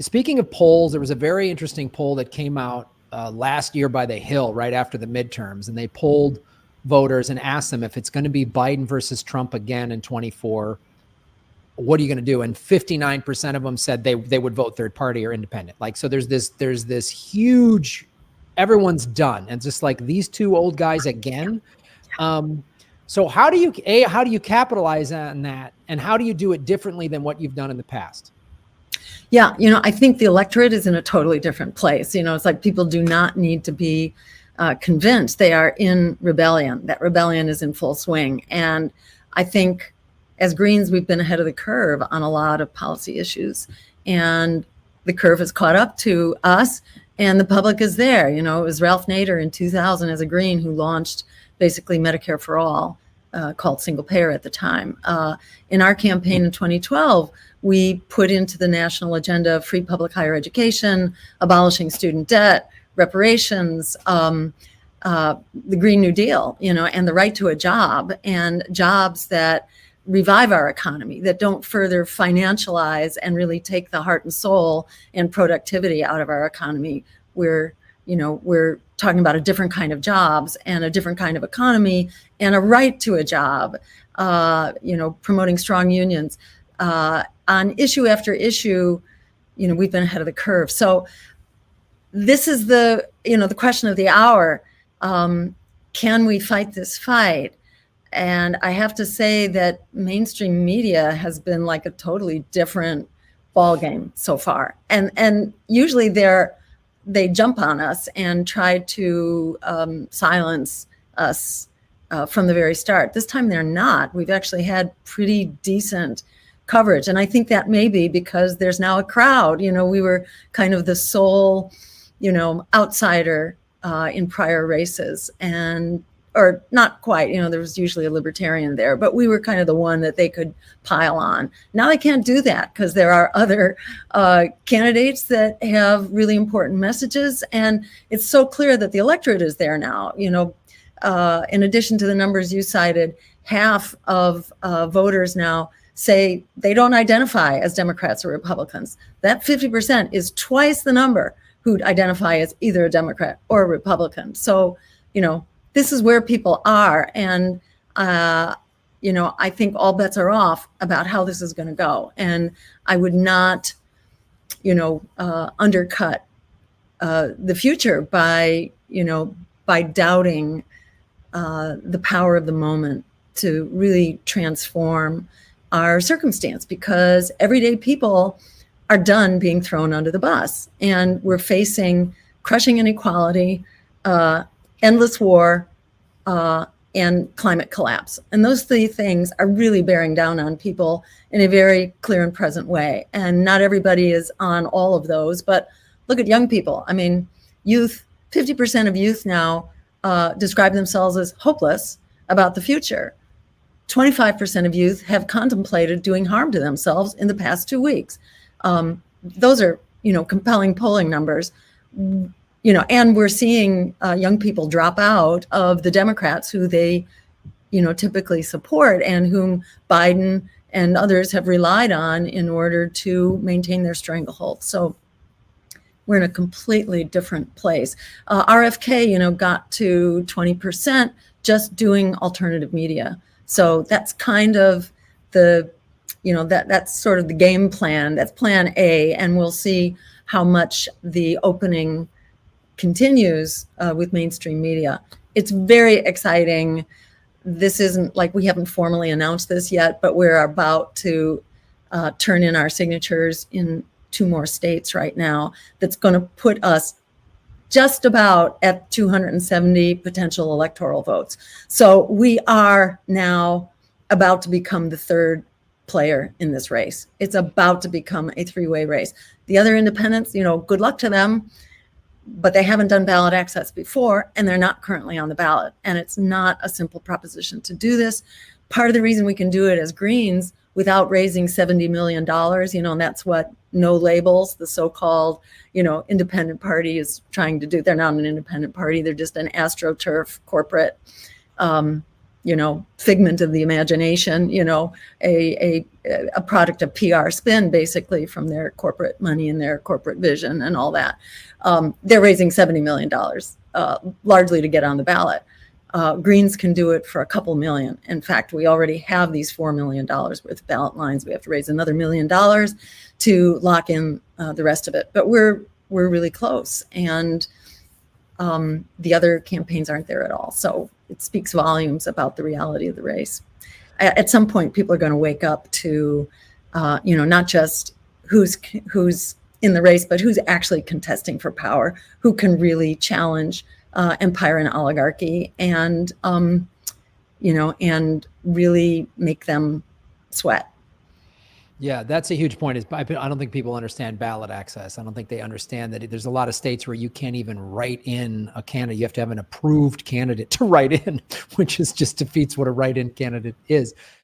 Speaking of polls, there was a very interesting poll that came out last year by The Hill right after the midterms, and they polled voters and asked them if it's going to be Biden versus Trump again in 24, what are you going to do? And 59% of them said they would vote third party or independent. Like, so there's this huge, everyone's done. And just like these two old guys again. So how do you capitalize on that? And how do you do it differently than what you've done in the past? Yeah, I think the electorate is in a totally different place. It's like people do not need to be convinced. They are in rebellion. That rebellion is in full swing. And I think as Greens, we've been ahead of the curve on a lot of policy issues. And the curve has caught up to us and the public is there. It was Ralph Nader in 2000 as a Green who launched basically Medicare for All, called single payer at the time. In our campaign in 2012, we put into the national agenda free public higher education, abolishing student debt, reparations, the Green New Deal, and the right to a job, and jobs that revive our economy, that don't further financialize and really take the heart and soul and productivity out of our economy. We're talking about a different kind of jobs and a different kind of economy and a right to a job, promoting strong unions. On issue after issue, we've been ahead of the curve. So this is the question of the hour. Can we fight this fight? And I have to say that mainstream media has been like a totally different ball game so far. And usually they jump on us and try to silence us from the very start. This time they're not. We've actually had pretty decent coverage. And I think that may be because there's now a crowd. We were kind of the sole, outsider in prior races, or not quite, there was usually a libertarian there, but we were kind of the one that they could pile on. Now they can't do that because there are other candidates that have really important messages. And it's so clear that the electorate is there now. In addition to the numbers you cited, half of voters now say they don't identify as Democrats or Republicans. That 50% is twice the number who'd identify as either a Democrat or a Republican. So, this is where people are. And, I think all bets are off about how this is going to go. And I would not, undercut the future by doubting the power of the moment to really transform our circumstance, because everyday people are done being thrown under the bus. And we're facing crushing inequality, endless war, and climate collapse. And those three things are really bearing down on people in a very clear and present way. And not everybody is on all of those, but look at young people. I mean, youth, 50% of youth now describe themselves as hopeless about the future. 25% of youth have contemplated doing harm to themselves in the past 2 weeks. Those are, compelling polling numbers. And we're seeing young people drop out of the Democrats who they, typically support and whom Biden and others have relied on in order to maintain their stranglehold. So we're in a completely different place. RFK, got to 20% just doing alternative media. So that's kind of the, that's sort of the game plan. That's plan A, and we'll see how much the opening continues with mainstream media. It's very exciting. This isn't like we haven't formally announced this yet, but we're about to turn in our signatures in 2 more states right now. That's going to put us just about at 270 potential electoral votes. So we are now about to become the third player in this race. It's about to become a 3-way race. The other independents, good luck to them, but they haven't done ballot access before, and they're not currently on the ballot. And it's not a simple proposition to do this. Part of the reason we can do it as Greens without raising $70 million, and that's what No Labels, the so-called, independent party is trying to do. They're not an independent party. They're just an AstroTurf corporate figment of the imagination, a product of PR spin, basically, from their corporate money and their corporate vision and all that. They're raising $70 million, largely to get on the ballot. Greens can do it for a couple million. In fact, we already have these $4 million worth of ballot lines. We have to raise another $1 million to lock in the rest of it. But we're really close. And the other campaigns aren't there at all. So it speaks volumes about the reality of the race. At some point, people are going to wake up to, not just who's in the race, but who's actually contesting for power, who can really challenge empire and oligarchy, and and really make them sweat. Yeah, that's a huge point. I don't think people understand ballot access. I don't think they understand that there's a lot of states where you can't even write in a candidate. You have to have an approved candidate to write in, which is just defeats what a write-in candidate is.